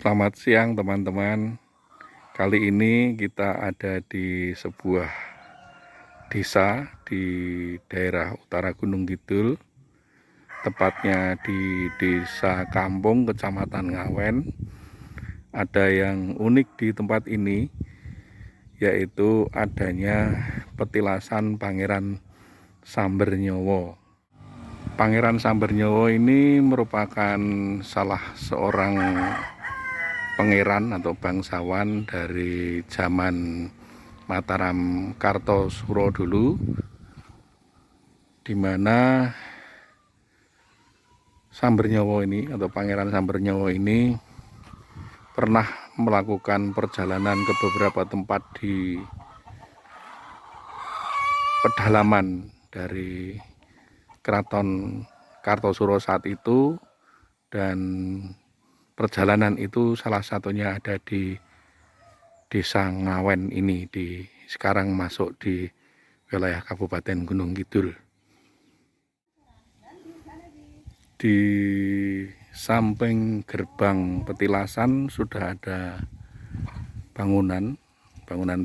Selamat siang teman-teman. Kali ini kita ada di sebuah desa di daerah utara Gunung Kidul, tepatnya di Desa Kampung, Kecamatan Ngawen. Ada yang unik di tempat ini, yaitu adanya petilasan Pangeran Sambernyowo. Pangeran Sambernyowo ini merupakan salah seorang pangeran atau bangsawan dari zaman Mataram Kartosuro dulu, di mana Sambernyowo ini atau Pangeran Sambernyowo ini pernah melakukan perjalanan ke beberapa tempat di pedalaman dari Keraton Kartosuro saat itu, dan perjalanan itu salah satunya ada di Desa Ngawen ini, sekarang masuk di wilayah Kabupaten Gunung Kidul. Di samping gerbang petilasan sudah ada bangunan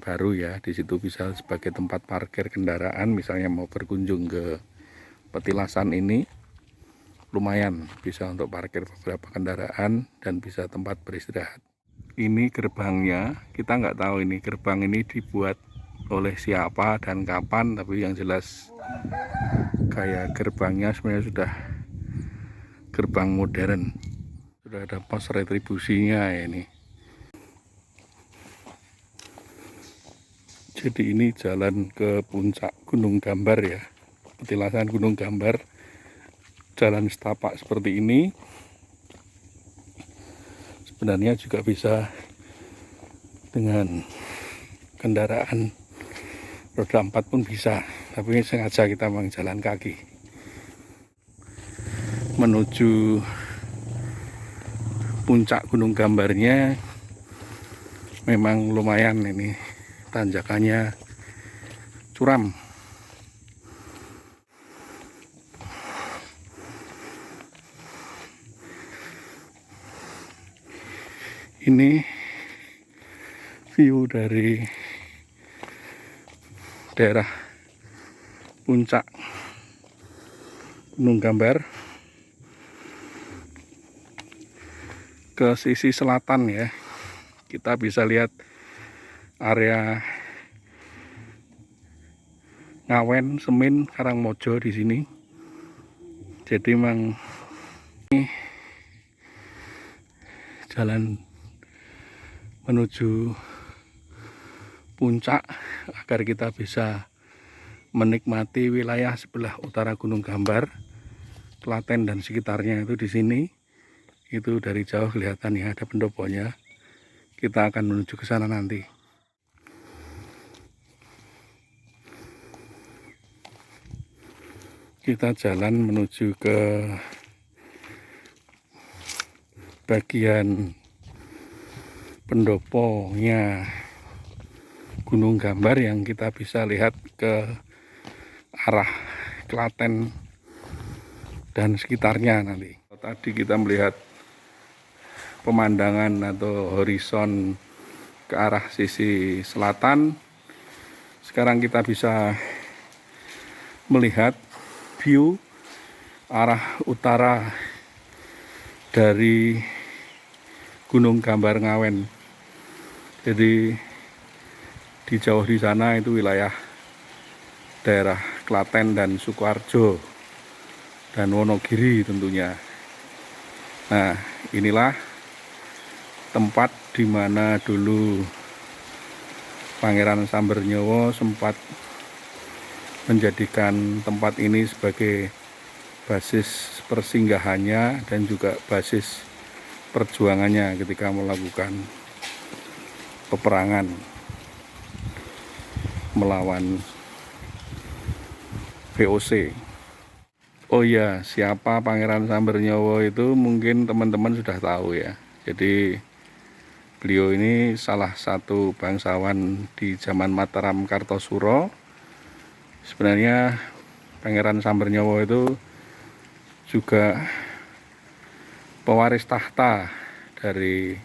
baru ya. Di situ bisa sebagai tempat parkir kendaraan, misalnya mau berkunjung ke petilasan ini, lumayan bisa untuk parkir beberapa kendaraan dan bisa tempat beristirahat. Ini gerbangnya, kita nggak tahu ini gerbang ini dibuat oleh siapa dan kapan, tapi yang jelas kayak gerbangnya sebenarnya sudah gerbang modern, sudah ada pos retribusinya ya ini. Jadi ini jalan ke puncak Gunung Gambar ya, petilasan Gunung Gambar, jalan setapak seperti ini. Sebenarnya juga bisa dengan kendaraan roda 4 pun bisa, tapi sengaja kita memang jalan kaki menuju puncak Gunung Gambarnya. Memang lumayan, ini tanjakannya curam. Ini view dari daerah puncak Gunung Gambar ke sisi selatan ya. Kita bisa lihat area Ngawen, Semin, Karangmojo di sini. Jadi memang ini jalan menuju puncak agar kita bisa menikmati wilayah sebelah utara Gunung Gambar, Klaten dan sekitarnya itu di sini. Itu dari jauh kelihatan ya, ada pendoponya. Kita akan menuju ke sana nanti. Kita jalan menuju ke bagian pendoponya Gunung Gambar yang kita bisa lihat ke arah Klaten dan sekitarnya nanti. Tadi kita melihat pemandangan atau horizon ke arah sisi selatan. Sekarang kita bisa melihat view arah utara dari Gunung Gambar Ngawen. Jadi di jauh di sana itu wilayah daerah Klaten dan Sukoharjo dan Wonogiri tentunya. Nah, inilah tempat di mana dulu Pangeran Sambernyowo sempat menjadikan tempat ini sebagai basis persinggahannya dan juga basis perjuangannya ketika melakukan peperangan melawan VOC. Oh iya, siapa Pangeran Sambernyowo itu mungkin teman-teman sudah tahu ya. Jadi beliau ini salah satu bangsawan di zaman Mataram Kartosuro. Sebenarnya Pangeran Sambernyowo itu juga pewaris tahta dari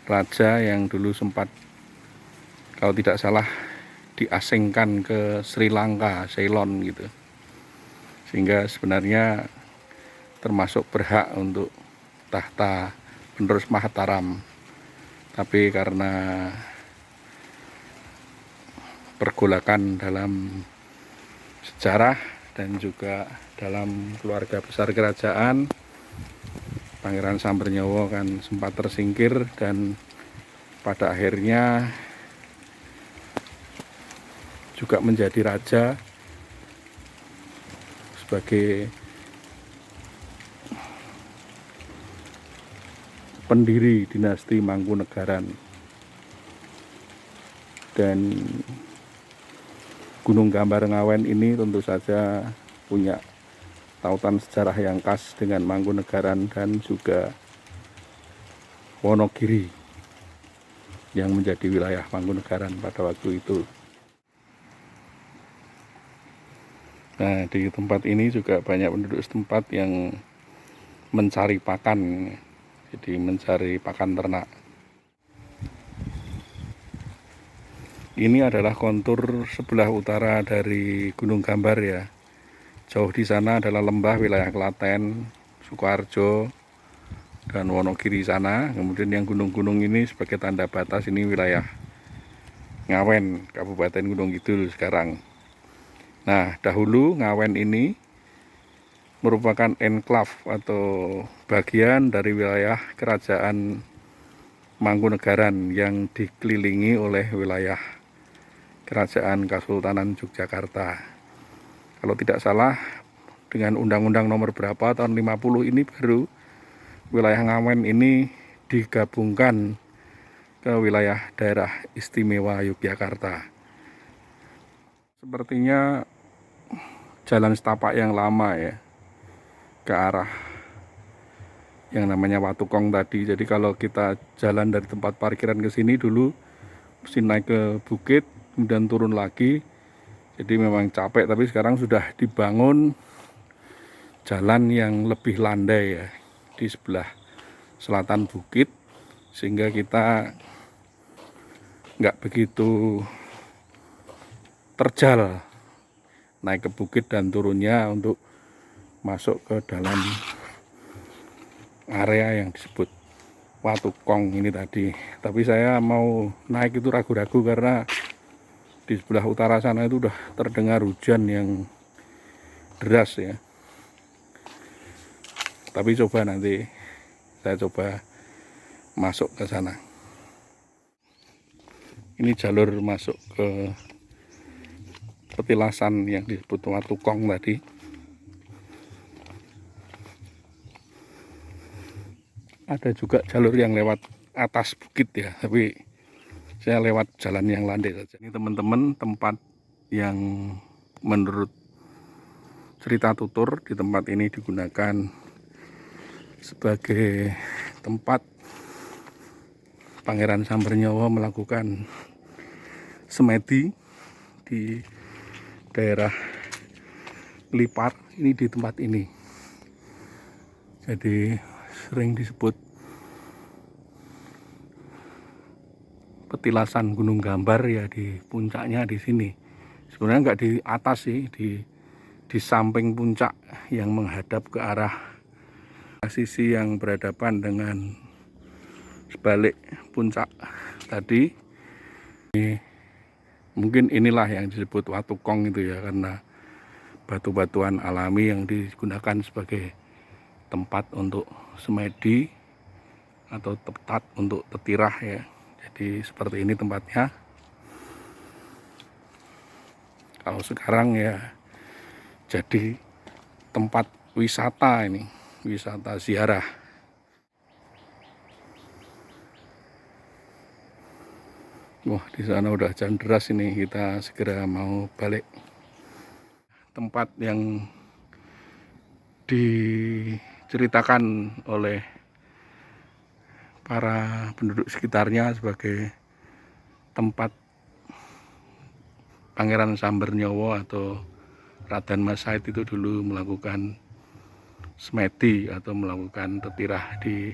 raja yang dulu sempat, kalau tidak salah, diasingkan ke Sri Lanka, Ceylon gitu. Sehingga sebenarnya termasuk berhak untuk tahta penerus Mataram. Tapi karena pergolakan dalam sejarah dan juga dalam keluarga besar kerajaan, Pangeran Sambernyowo kan sempat tersingkir dan pada akhirnya juga menjadi raja sebagai pendiri dinasti Mangkunegaran. Dan Gunung Gambar Ngawen ini tentu saja punya tautan sejarah yang khas dengan Mangkunegaran dan juga Wonogiri yang menjadi wilayah Mangkunegaran pada waktu itu. Nah, di tempat ini juga banyak penduduk setempat yang mencari pakan, jadi mencari pakan ternak. Ini adalah kontur sebelah utara dari Gunung Gambar ya. Jauh di sana adalah lembah wilayah Klaten, Sukoharjo, dan Wonogiri sana. Kemudian yang gunung-gunung ini sebagai tanda batas ini wilayah Ngawen, Kabupaten Gunung Kidul sekarang. Nah, dahulu Ngawen ini merupakan enklave atau bagian dari wilayah kerajaan Mangkunegaran yang dikelilingi oleh wilayah Kerajaan Kesultanan Yogyakarta. Kalau tidak salah, dengan Undang-Undang nomor berapa tahun 50 ini baru wilayah Ngawen ini digabungkan ke wilayah daerah istimewa Yogyakarta. Sepertinya jalan setapak yang lama ya, ke arah yang namanya Watukong tadi. Jadi kalau kita jalan dari tempat parkiran ke sini dulu mesti naik ke bukit, kemudian turun lagi. Jadi memang capek, tapi sekarang sudah dibangun jalan yang lebih landai ya di sebelah selatan bukit, sehingga kita nggak begitu terjal naik ke bukit dan turunnya untuk masuk ke dalam area yang disebut Watukong ini tadi. Tapi saya mau naik itu ragu-ragu karena di sebelah utara sana itu udah terdengar hujan yang deras ya. Tapi coba nanti saya coba masuk ke sana. Ini jalur masuk ke petilasan yang disebut Watukong tadi. Ada juga jalur yang lewat atas bukit ya, tapi saya lewat jalan yang landai saja. Ini teman-teman tempat yang menurut cerita tutur di tempat ini digunakan sebagai tempat Pangeran Sambernyowo melakukan semedi di daerah Lipar, ini di tempat ini. Jadi sering disebut petilasan Gunung Gambar ya, di puncaknya di sini. Sebenarnya nggak di atas sih, di samping puncak yang menghadap ke arah sisi yang berhadapan dengan sebalik puncak tadi. Mungkin inilah yang disebut Watukong itu ya, karena batu-batuan alami yang digunakan sebagai tempat untuk semedi atau tepat untuk tetirah ya. Jadi seperti ini tempatnya. Kalau sekarang ya jadi tempat wisata ini, wisata ziarah. Wah, di sana udah hujan deras ini, kita segera mau balik. Tempat yang diceritakan oleh para penduduk sekitarnya sebagai tempat Pangeran Sambernyowo atau Raden Mas Said itu dulu melakukan semedi atau melakukan tetirah di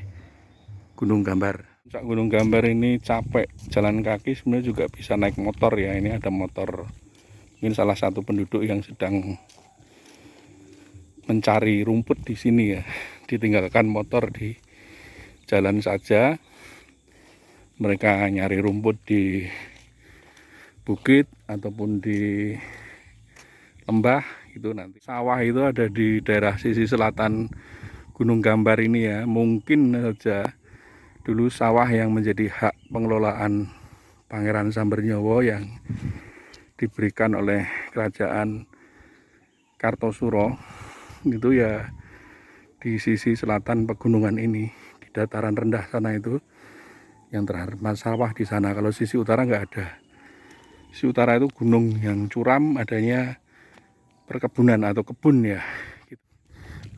Gunung Gambar. Puncak Gunung Gambar ini capek jalan kaki, sebenarnya juga bisa naik motor ya. Ini ada motor, ini salah satu penduduk yang sedang mencari rumput di sini ya. Ditinggalkan motor di jalan saja, mereka nyari rumput di bukit ataupun di lembah itu. Nanti sawah itu ada di daerah sisi selatan Gunung Gambar ini ya. Mungkin saja dulu sawah yang menjadi hak pengelolaan Pangeran Sambernyowo yang diberikan oleh kerajaan Kartosuro itu ya di sisi selatan pegunungan ini, di dataran rendah sana itu yang terhadap sawah di sana. Kalau sisi utara nggak ada. Sisi utara itu gunung yang curam, adanya perkebunan atau kebun ya.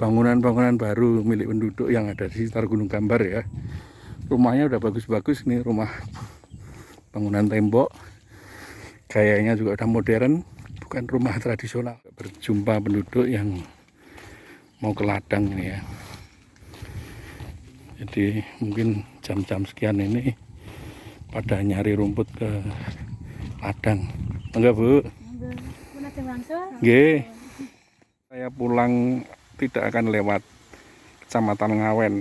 Bangunan-bangunan baru milik penduduk yang ada di sekitar Gunung Gambar ya. Rumahnya udah bagus-bagus nih, rumah bangunan tembok, gayanya juga udah modern, bukan rumah tradisional. Berjumpa penduduk yang mau ke ladang ini ya. Jadi mungkin jam-jam sekian ini pada nyari rumput ke ladang. Enggak Bu? Nggih. Saya pulang tidak akan lewat Kecamatan Ngawen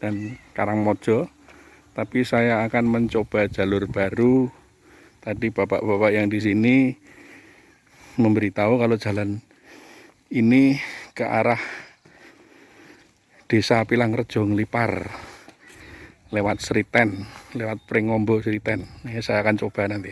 dan Karangmojo, tapi saya akan mencoba jalur baru. Tadi bapak-bapak yang di sini memberitahu kalau jalan ini ke arah Desa Pilangrejo Nglipar lewat Sriten, lewat Pringombo Sriten. Ini saya akan coba nanti.